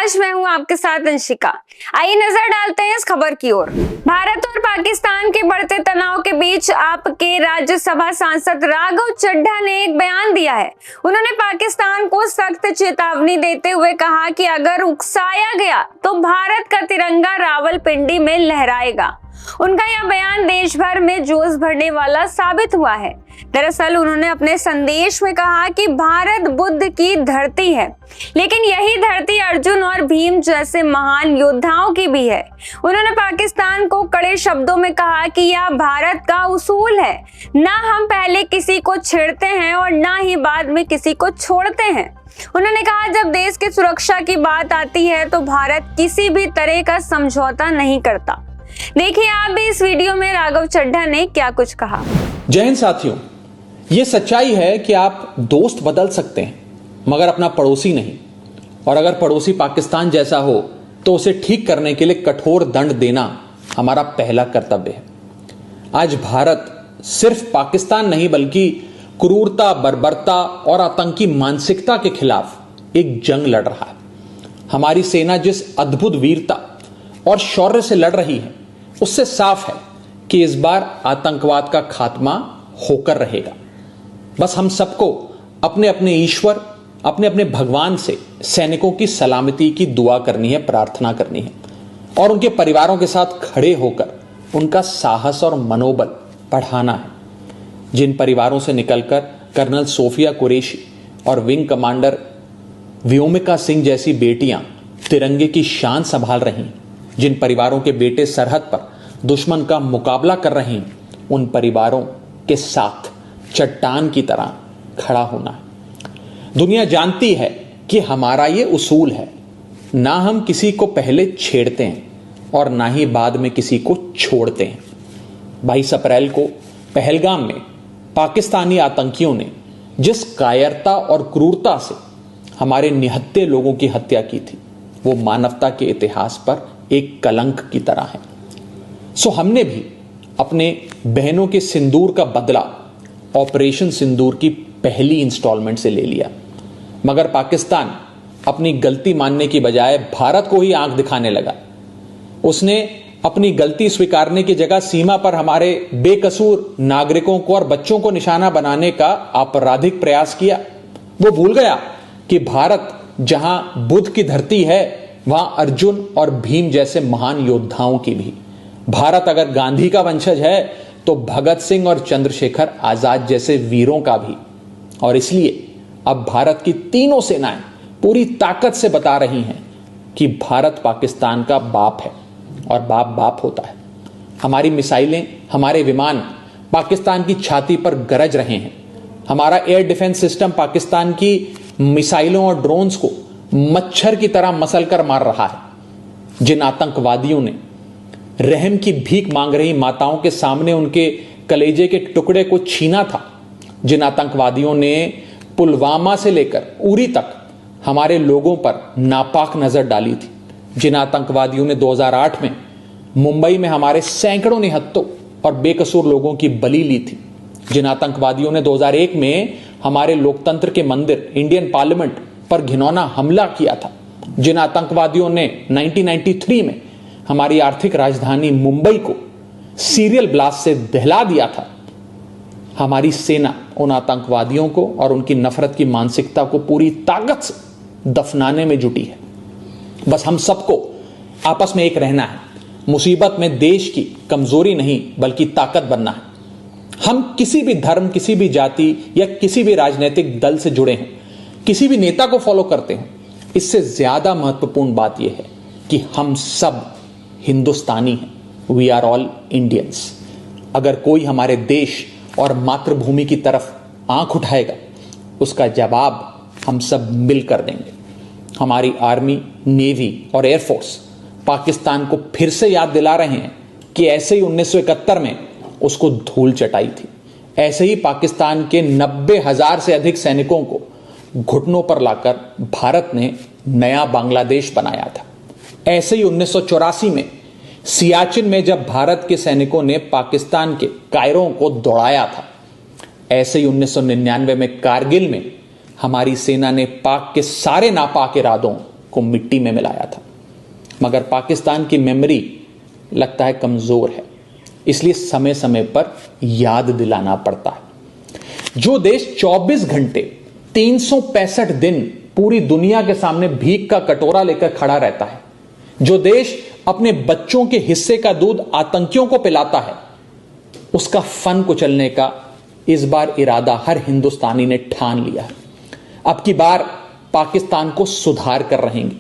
आज मैं हूं आपके साथ अंशिका। आइए नजर डालते हैं इस खबर की ओर। भारत और पाकिस्तान के बढ़ते तनाव के बीच आपके राज्यसभा सांसद राघव चड्ढा ने एक बयान दिया है। उन्होंने पाकिस्तान को सख्त चेतावनी देते हुए कहा कि अगर उकसाया गया तो भारत का तिरंगा रावलपिंडी में लहराएगा। उनका यह बयान देश भर में जोश भरने वाला साबित हुआ है। दरअसल उन्होंने अपने संदेश में कहा कि भारत बुद्ध की धरती है, लेकिन यही धरती अर्जुन और भीम जैसे महान योद्धाओं की भी है। उन्होंने पाकिस्तान को कड़े शब्दों में कहा कि यह भारत का उसूल है, ना हम पहले किसी को छेड़ते हैं और ना ही बाद में किसी को छोड़ते हैं। उन्होंने कहा जब देश की सुरक्षा की बात आती है तो भारत किसी भी तरह का समझौता नहीं करता। देखिए आप भी इस वीडियो में राघव चड्ढा ने क्या कुछ कहा। जय हिंद साथियों, यह सच्चाई है कि आप दोस्त बदल सकते हैं मगर अपना पड़ोसी नहीं, और अगर पड़ोसी पाकिस्तान जैसा हो तो उसे ठीक करने के लिए कठोर दंड देना हमारा पहला कर्तव्य है। आज भारत सिर्फ पाकिस्तान नहीं बल्कि क्रूरता, बर्बरता और आतंकी मानसिकता के खिलाफ एक जंग लड़ रहा है। हमारी सेना जिस अद्भुत वीरता और शौर्य से लड़ रही है उससे साफ है कि इस बार आतंकवाद का खात्मा होकर रहेगा। बस हम सबको अपने अपने ईश्वर, अपने अपने भगवान से सैनिकों की सलामती की दुआ करनी है, प्रार्थना करनी है और उनके परिवारों के साथ खड़े होकर उनका साहस और मनोबल बढ़ाना है। जिन परिवारों से निकलकर कर्नल सोफिया कुरैशी और विंग कमांडर व्योमिका सिंह जैसी बेटियां तिरंगे की शान संभाल रही हैं, जिन परिवारों के बेटे सरहद पर दुश्मन का मुकाबला कर रहे हैं, उन परिवारों के साथ चट्टान की तरह खड़ा होना है। दुनिया जानती है कि हमारा ये उसूल है, ना हम किसी को पहले छेड़ते हैं और ना ही बाद में किसी को छोड़ते हैं। 22 अप्रैल को पहलगाम में पाकिस्तानी आतंकियों ने जिस कायरता और क्रूरता से हमारे निहत्थे लोगों की हत्या की थी वो मानवता के इतिहास पर एक कलंक की तरह है। सो हमने भी अपने बहनों के सिंदूर का बदला ऑपरेशन सिंदूर की पहली इंस्टॉलमेंट से ले लिया, मगर पाकिस्तान अपनी गलती मानने की बजाय भारत को ही आंख दिखाने लगा। उसने अपनी गलती स्वीकारने की जगह सीमा पर हमारे बेकसूर नागरिकों को और बच्चों को निशाना बनाने का आपराधिक प्रयास किया। वो भूल गया कि भारत जहां बुद्ध की धरती है वहां अर्जुन और भीम जैसे महान योद्धाओं की भी। भारत अगर गांधी का वंशज है तो भगत सिंह और चंद्रशेखर आजाद जैसे वीरों का भी। और इसलिए अब भारत की तीनों सेनाएं पूरी ताकत से बता रही हैं कि भारत पाकिस्तान का बाप है और बाप बाप होता है। हमारी मिसाइलें, हमारे विमान पाकिस्तान की छाती पर गरज रहे हैं। हमारा एयर डिफेंस सिस्टम पाकिस्तान की मिसाइलों और ड्रोन्स को मच्छर की तरह मसलकर मार रहा है। जिन आतंकवादियों ने रहम की भीख मांग रही माताओं के सामने उनके कलेजे के टुकड़े को छीना था, जिन आतंकवादियों ने पुलवामा से लेकर उरी तक हमारे लोगों पर नापाक नजर डाली थी, जिन आतंकवादियों ने 2008 में मुंबई में हमारे सैकड़ों निहत्थों और बेकसूर लोगों की बलि ली थी, जिन आतंकवादियों ने 2001 में हमारे लोकतंत्र के मंदिर इंडियन पार्लियामेंट पर घिनौना हमला किया था, जिन आतंकवादियों ने 1993 में हमारी आर्थिक राजधानी मुंबई को सीरियल ब्लास्ट से दहला दिया था, हमारी सेना उन आतंकवादियों को और उनकी नफरत की मानसिकता को पूरी ताकत से दफनाने में जुटी है। बस हम सबको आपस में एक रहना है। मुसीबत में देश की कमजोरी नहीं बल्कि ताकत बनना है। हम किसी भी धर्म, किसी भी जाति या किसी भी राजनीतिक दल से जुड़े हैं, किसी भी नेता को फॉलो करते हैं, इससे ज्यादा महत्वपूर्ण बात यह है कि हम सब हिंदुस्तानी हैं। We are all Indians. अगर कोई हमारे देश और मातृभूमि की तरफ आंख उठाएगा उसका जवाब हम सब मिलकर देंगे। हमारी आर्मी, नेवी और एयरफोर्स पाकिस्तान को फिर से याद दिला रहे हैं कि ऐसे ही 1971 में उसको धूल चटाई थी, ऐसे ही पाकिस्तान के 90,000 से अधिक सैनिकों को घुटनों पर लाकर भारत ने नया बांग्लादेश बनाया था। ऐसे ही 1984 में सियाचिन में जब भारत के सैनिकों ने पाकिस्तान के कायरों को दौड़ाया था, ऐसे ही 1999 में कारगिल में हमारी सेना ने पाक के सारे नापाक इरादों को मिट्टी में मिलाया था। मगर पाकिस्तान की मेमोरी लगता है कमजोर है, इसलिए समय समय पर याद दिलाना पड़ता है। जो देश 24 घंटे 365 दिन पूरी दुनिया के सामने भीख का कटोरा लेकर खड़ा रहता है, जो देश अपने बच्चों के हिस्से का दूध आतंकियों को पिलाता है, उसका फन कुचलने का इस बार इरादा हर हिंदुस्तानी ने ठान लिया है। अब की बार पाकिस्तान को सुधार कर रहेंगे।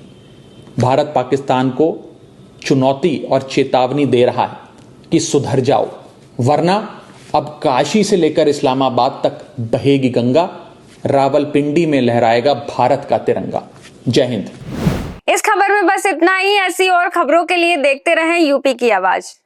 भारत पाकिस्तान को चुनौती और चेतावनी दे रहा है कि सुधर जाओ, वरना अब काशी से लेकर इस्लामाबाद तक बहेगी गंगा, रावलपिंडी में लहराएगा भारत का तिरंगा। जय हिंद। इस खबर में बस इतना ही। ऐसी और खबरों के लिए देखते रहें यूपी की आवाज।